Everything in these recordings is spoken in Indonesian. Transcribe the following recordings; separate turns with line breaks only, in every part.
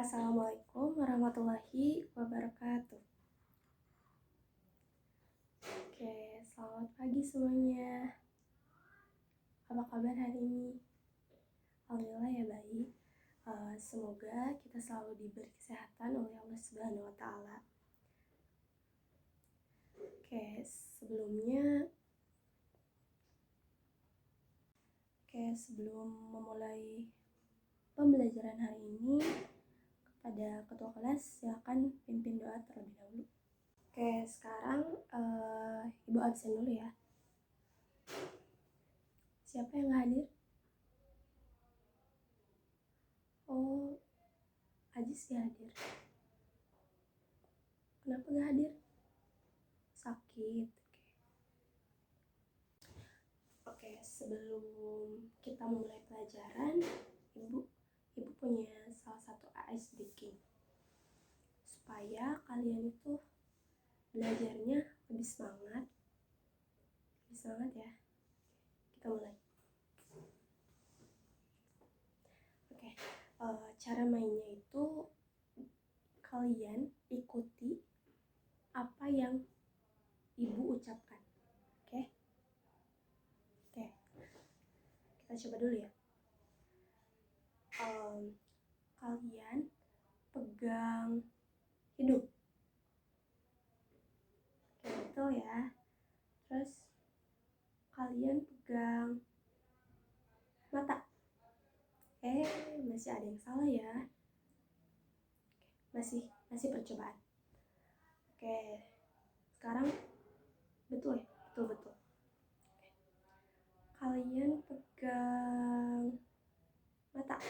Assalamualaikum warahmatullahi wabarakatuh. Oke, selamat pagi semuanya. Apa kabar hari ini? Alhamdulillah ya baik. Semoga kita selalu diberi kesehatan oleh Allah Subhanahu wa Ta'ala. Oke, sebelum memulai pembelajaran hari ini, kepada ketua kelas silakan pimpin doa terlebih dahulu. Oke, sekarang Ibu absen dulu ya. Siapa yang nggak hadir? Oh, Ajis nggak hadir. Kenapa nggak hadir? Sakit. Oke, sebelum kita mulai pelajaran, Ibu punya salah satu ice breaking supaya kalian itu belajarnya lebih semangat ya. Kita mulai. Oke, cara mainnya itu kalian ikuti apa yang Ibu ucapkan. Oke, kita coba dulu ya. Kalian pegang hidung. Oke, betul ya. Terus kalian pegang mata. Masih ada yang salah ya. Masih percobaan. Oke, sekarang betul ya? Betul. Kalian pegang mata.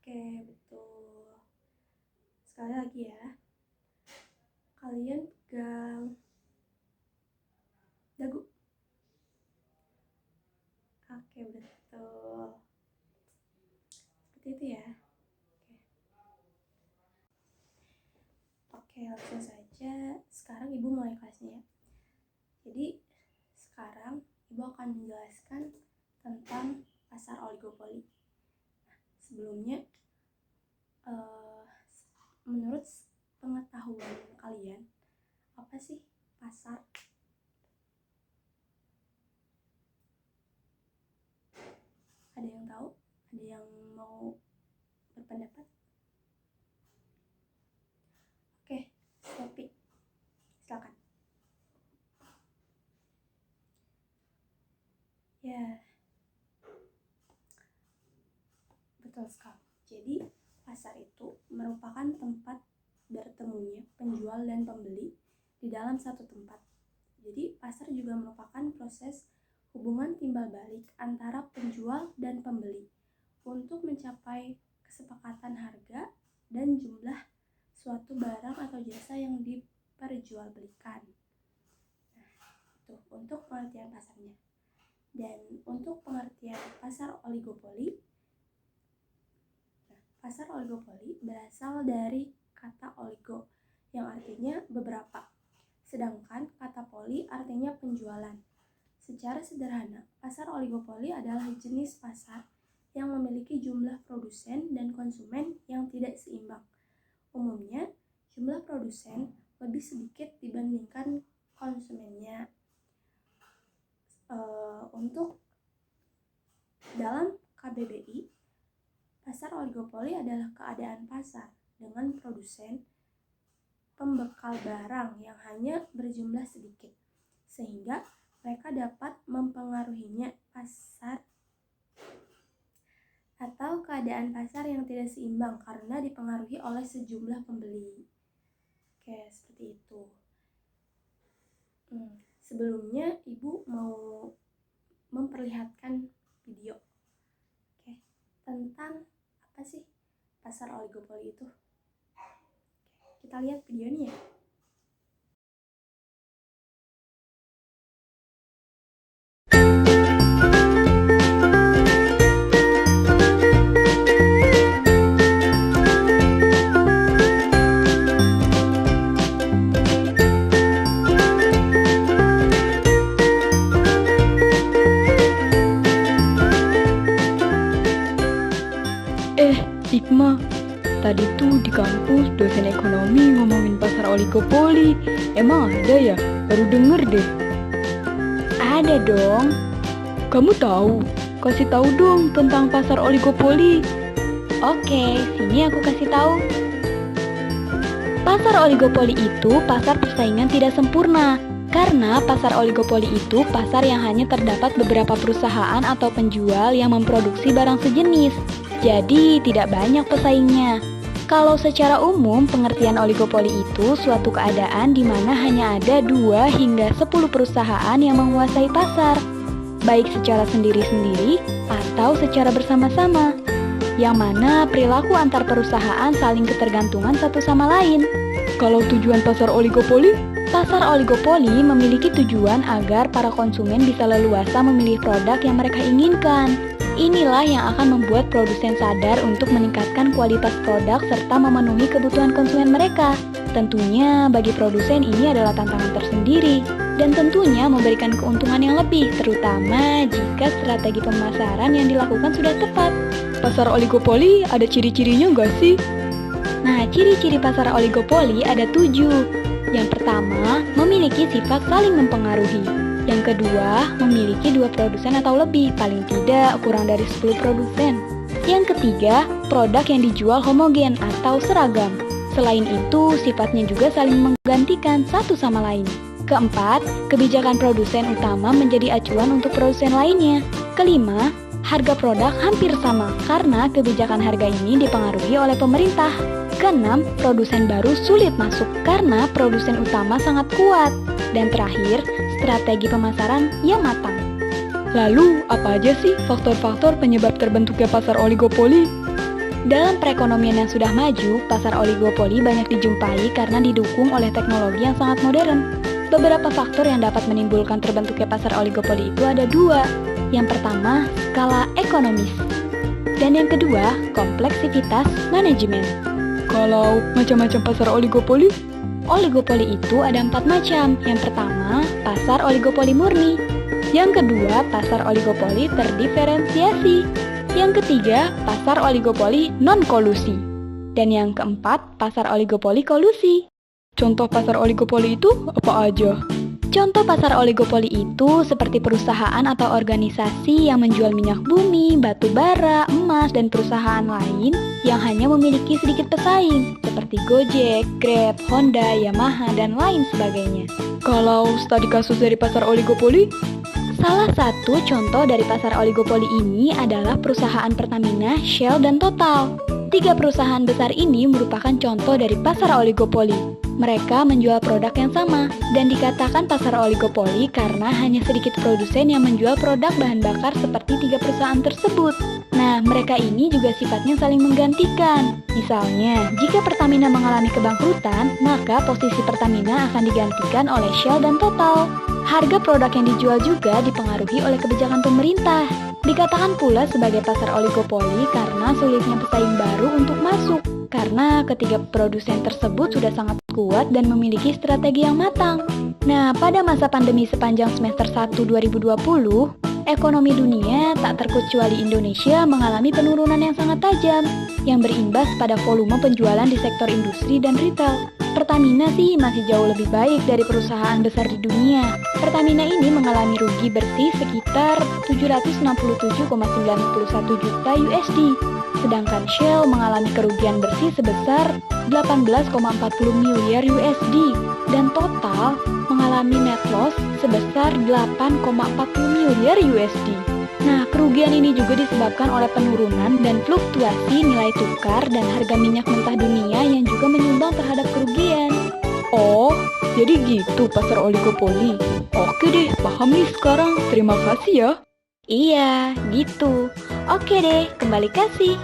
Oke, betul. Sekali lagi ya. Kalian pegang dagu. Oke, betul. Seperti itu ya. Oke, langsung saja. Sekarang Ibu mulai kelasnya ya. Jadi, sekarang Ibu akan menjelaskan tentang pasar oligopoli. Nah, sebelumnya, menurut pengetahuan kalian, apa sih pasar? Ada yang tahu? Ada yang mau berpendapat? Oke, Sophie, silakan. Ya, betul sekali. Jadi, pasar itu merupakan tempat bertemunya penjual dan pembeli di dalam satu tempat. Jadi, pasar juga merupakan proses hubungan timbal balik antara penjual dan pembeli untuk mencapai kesepakatan harga dan jumlah suatu barang atau jasa yang diperjualbelikan. Nah, itu untuk pengertian pasarnya. Dan untuk pengertian pasar oligopoli, pasar oligopoli berasal dari kata oligo yang artinya beberapa, sedangkan kata poli artinya penjualan. Secara sederhana, pasar oligopoli adalah jenis pasar yang memiliki jumlah produsen dan konsumen yang tidak seimbang. Umumnya, jumlah produsen lebih sedikit dibandingkan konsumennya. Untuk dalam KBBI, pasar oligopoli adalah keadaan pasar dengan produsen pembekal barang yang hanya berjumlah sedikit, sehingga mereka dapat mempengaruhinya pasar atau keadaan pasar yang tidak seimbang karena dipengaruhi oleh sejumlah pembeli. Oke, seperti itu. Sebelumnya Ibu mau memperlihatkan video tentang apa sih pasar oligopoli itu. Kita lihat videonya ya.
Tadi tuh di kampus dosen ekonomi ngomongin pasar oligopoli. Emang ada ya? Baru denger deh.
Ada dong.
Kamu tahu? Kasih tahu dong tentang pasar oligopoli.
Oke, sini aku kasih tahu. Pasar oligopoli itu pasar persaingan tidak sempurna. Karena pasar oligopoli itu pasar yang hanya terdapat beberapa perusahaan atau penjual yang memproduksi barang sejenis. Jadi tidak banyak pesaingnya. Kalau secara umum, pengertian oligopoli itu suatu keadaan di mana hanya ada 2 hingga 10 perusahaan yang menguasai pasar, baik secara sendiri-sendiri atau secara bersama-sama, yang mana perilaku antar perusahaan saling ketergantungan satu sama lain.
Kalau tujuan pasar oligopoli?
Pasar oligopoli memiliki tujuan agar para konsumen bisa leluasa memilih produk yang mereka inginkan. Inilah yang akan membuat produsen sadar untuk meningkatkan kualitas produk serta memenuhi kebutuhan konsumen mereka. Tentunya bagi produsen ini adalah tantangan tersendiri dan tentunya memberikan keuntungan yang lebih, terutama jika strategi pemasaran yang dilakukan sudah tepat.
Pasar oligopoli ada ciri-cirinya nggak sih?
Nah, ciri-ciri pasar oligopoli ada 7. Yang pertama, memiliki sifat saling mempengaruhi. Yang kedua, memiliki 2 produsen atau lebih, paling tidak kurang dari 10 produsen. Yang ketiga, produk yang dijual homogen atau seragam. Selain itu, sifatnya juga saling menggantikan satu sama lain. Keempat, kebijakan produsen utama menjadi acuan untuk produsen lainnya. Kelima, harga produk hampir sama karena kebijakan harga ini dipengaruhi oleh pemerintah. Keenam, produsen baru sulit masuk karena produsen utama sangat kuat. Dan terakhir, strategi pemasaran yang matang.
Lalu, apa aja sih faktor-faktor penyebab terbentuknya pasar oligopoli?
Dalam perekonomian yang sudah maju, pasar oligopoli banyak dijumpai karena didukung oleh teknologi yang sangat modern. Beberapa faktor yang dapat menimbulkan terbentuknya pasar oligopoli itu ada 2. Yang pertama, skala ekonomis. Dan yang kedua, kompleksivitas manajemen.
Kalau macam-macam pasar oligopoli?
Oligopoli itu ada 4 macam. Yang pertama, pasar oligopoli murni. Yang kedua, pasar oligopoli terdiferensiasi. Yang ketiga, pasar oligopoli non-kolusi. Dan yang keempat, pasar oligopoli kolusi.
Contoh pasar oligopoli itu apa aja?
Contoh pasar oligopoli itu seperti perusahaan atau organisasi yang menjual minyak bumi, batu bara, emas, dan perusahaan lain yang hanya memiliki sedikit pesaing, seperti Gojek, Grab, Honda, Yamaha, dan lain sebagainya.
Kalau studi kasus dari pasar oligopoli?
Salah satu contoh dari pasar oligopoli ini adalah perusahaan Pertamina, Shell, dan Total. 3 perusahaan besar ini merupakan contoh dari pasar oligopoli. Mereka menjual produk yang sama dan dikatakan pasar oligopoli karena hanya sedikit produsen yang menjual produk bahan bakar seperti 3 perusahaan tersebut. Nah, mereka ini juga sifatnya saling menggantikan. Misalnya, jika Pertamina mengalami kebangkrutan, maka posisi Pertamina akan digantikan oleh Shell dan Total. Harga produk yang dijual juga dipengaruhi oleh kebijakan pemerintah. Dikatakan pula sebagai pasar oligopoli karena sulitnya pesaing baru untuk masuk. Karena ketiga produsen tersebut sudah sangat kuat dan memiliki strategi yang matang. Nah, pada masa pandemi sepanjang semester 1 2020, ekonomi dunia tak terkecuali Indonesia mengalami penurunan yang sangat tajam yang berimbas pada volume penjualan di sektor industri dan retail. Pertamina sih masih jauh lebih baik dari perusahaan besar di dunia. Pertamina ini mengalami rugi bersih sekitar 767,91 juta USD. Sedangkan Shell mengalami kerugian bersih sebesar 18,40 miliar USD dan Total mengalami net loss sebesar 8,40 miliar USD. Nah, kerugian ini juga disebabkan oleh penurunan dan fluktuasi nilai tukar dan harga minyak mentah dunia yang juga menyumbang terhadap kerugian.
Oh, jadi gitu pasar oligopoli. Oke deh, paham nih sekarang. Terima kasih ya.
Iya, gitu. Oke deh, kembali kasih.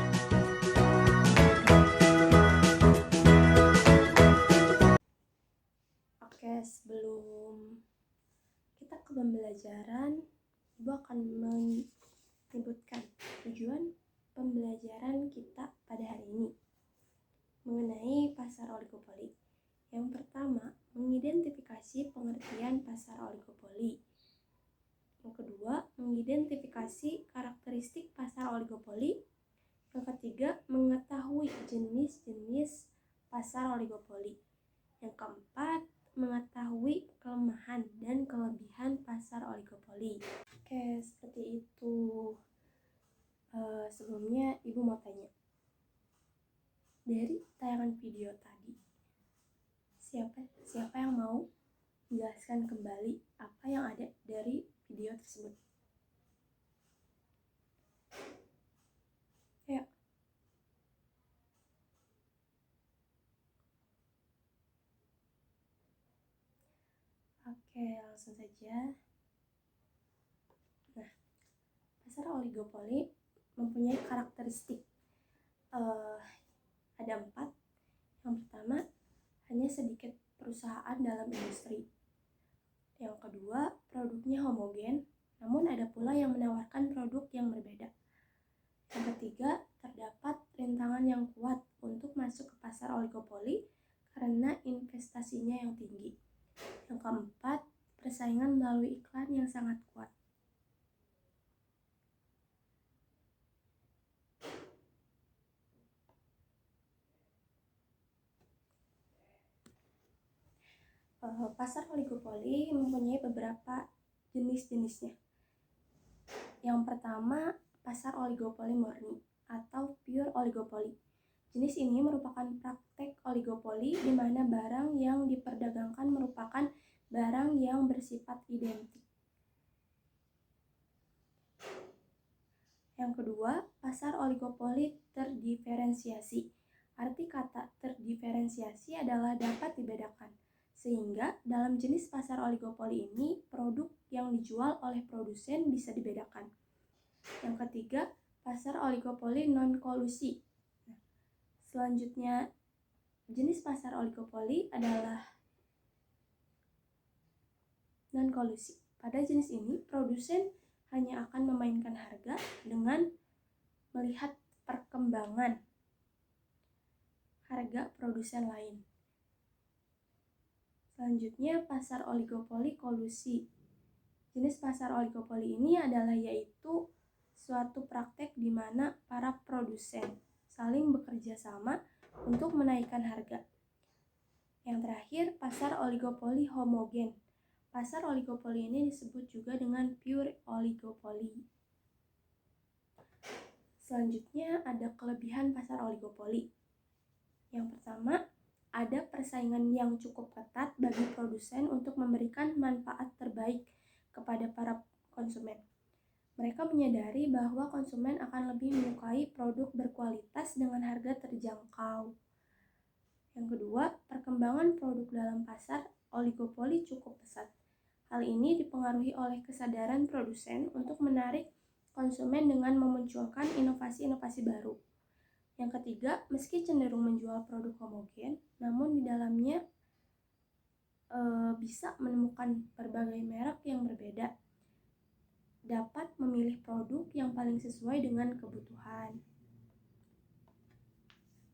Oke, sebelum kita ke pembelajaran, Ibu akan menyebutkan tujuan pembelajaran kita pada hari ini mengenai pasar oligopoli. Yang pertama, mengidentifikasi pengertian pasar oligopoli. Yang kedua, mengidentifikasi karakteristik pasar oligopoli. Yang ketiga, mengetahui jenis-jenis pasar oligopoli. Yang keempat, mengetahui kelemahan dan kelebihan pasar oligopoli. Oke, seperti itu. Sebelumnya Ibu mau tanya, dari tayangan video tadi, siapa yang mau menjelaskan kembali apa yang ada dari video tersebut? Ayo. Oke, langsung saja. Nah, pasar oligopoli mempunyai karakteristik ada 4. Yang pertama, hanya sedikit perusahaan dalam industri. Yang kedua, produknya homogen, namun ada pula yang menawarkan produk yang berbeda. Yang ketiga, terdapat rintangan yang kuat untuk masuk ke pasar oligopoli karena investasinya yang tinggi. Yang keempat, persaingan melalui iklan yang sangat kuat. Pasar oligopoli mempunyai beberapa jenis-jenisnya. Yang pertama, pasar oligopoli murni atau pure oligopoli. Jenis ini merupakan praktek oligopoli di mana barang yang diperdagangkan merupakan barang yang bersifat identik. Yang kedua, pasar oligopoli terdiferensiasi. Arti kata terdiferensiasi adalah dapat dibedakan. Sehingga dalam jenis pasar oligopoli ini, produk yang dijual oleh produsen bisa dibedakan. Yang ketiga, pasar oligopoli non-kolusi. Selanjutnya, jenis pasar oligopoli adalah non-kolusi. Pada jenis ini, produsen hanya akan memainkan harga dengan melihat perkembangan harga produsen lain. Selanjutnya, pasar oligopoli kolusi. Jenis pasar oligopoli ini adalah yaitu suatu praktek di mana para produsen saling bekerja sama untuk menaikkan harga. Yang terakhir, pasar oligopoli homogen. Pasar oligopoli ini disebut juga dengan pure oligopoli. Selanjutnya ada kelebihan pasar oligopoli. Yang pertama, ada persaingan yang cukup ketat bagi produsen untuk memberikan manfaat terbaik kepada para konsumen. Mereka menyadari bahwa konsumen akan lebih menyukai produk berkualitas dengan harga terjangkau. Yang kedua, perkembangan produk dalam pasar oligopoli cukup pesat. Hal ini dipengaruhi oleh kesadaran produsen untuk menarik konsumen dengan memunculkan inovasi-inovasi baru. Yang ketiga, meski cenderung menjual produk homogen, namun di dalamnya bisa menemukan berbagai merek yang berbeda. Dapat memilih produk yang paling sesuai dengan kebutuhan.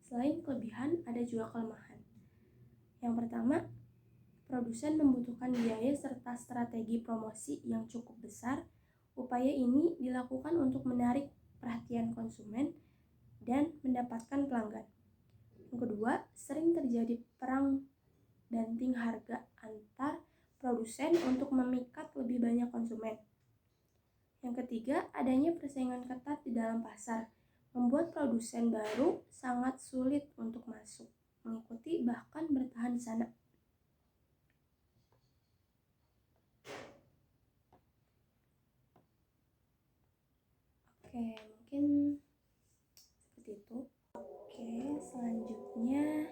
Selain kelebihan, ada juga kelemahan. Yang pertama, produsen membutuhkan biaya serta strategi promosi yang cukup besar. Upaya ini dilakukan untuk menarik perhatian konsumen dan mendapatkan pelanggan. Yang kedua, sering terjadi perang banting harga antar produsen untuk memikat lebih banyak konsumen. Yang ketiga, adanya persaingan ketat di dalam pasar, membuat produsen baru sangat sulit untuk masuk, mengikuti bahkan bertahan di sana. Oke, mungkin seperti itu. Oke, selanjutnya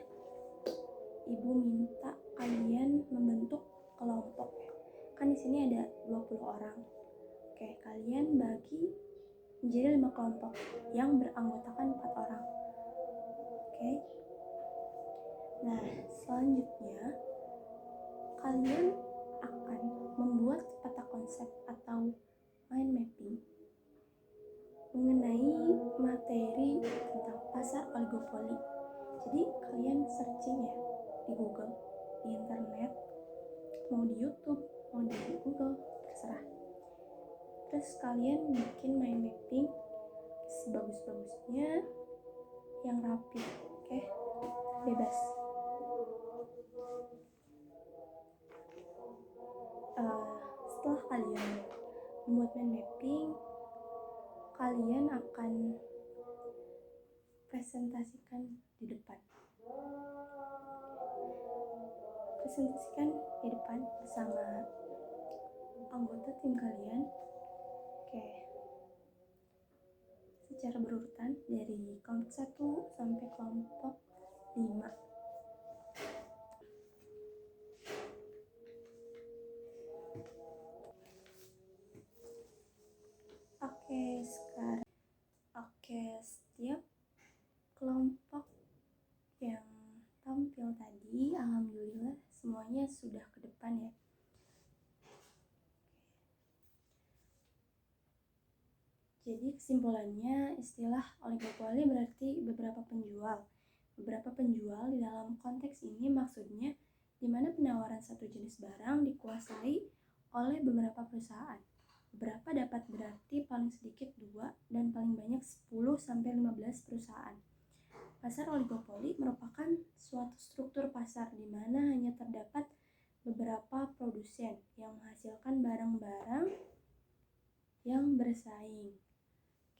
Ibu minta kalian membentuk kelompok. Kan di sini ada 20 orang. Oke, kalian bagi menjadi 5 kelompok yang beranggotakan 4 orang. Oke. Nah, selanjutnya kalian akan membuat peta konsep atau mind mapping mengenai materi tentang pasar oligopoli. Jadi kalian searching ya di Google, di internet, mau di YouTube, mau di Google, terserah. Terus kalian bikin mind mapping sebagus-bagusnya, yang rapi, oke? Bebas. Setelah kalian membuat mind mapping, kalian akan presentasikan di depan. Presentasikan di depan bersama anggota tim kalian. Oke. Secara berurutan dari kelompok 1 sampai kelompok 5. Setiap kelompok yang tampil tadi, alhamdulillah semuanya sudah ke depan ya. Jadi kesimpulannya, istilah oligopoli berarti beberapa penjual. Beberapa penjual di dalam konteks ini maksudnya di mana penawaran satu jenis barang dikuasai oleh beberapa perusahaan. Beberapa dapat berarti paling sedikit 2 dan paling banyak 10-15 perusahaan. Pasar oligopoli merupakan suatu struktur pasar di mana hanya terdapat beberapa produsen yang menghasilkan barang-barang yang bersaing.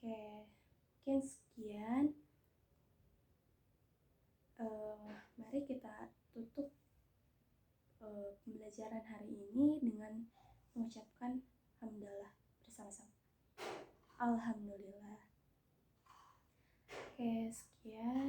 Oke, mungkin sekian. Mari kita tutup pembelajaran hari ini dengan mengucapkan hamdalah bersama-sama. Alhamdulillah. Oke, sekian.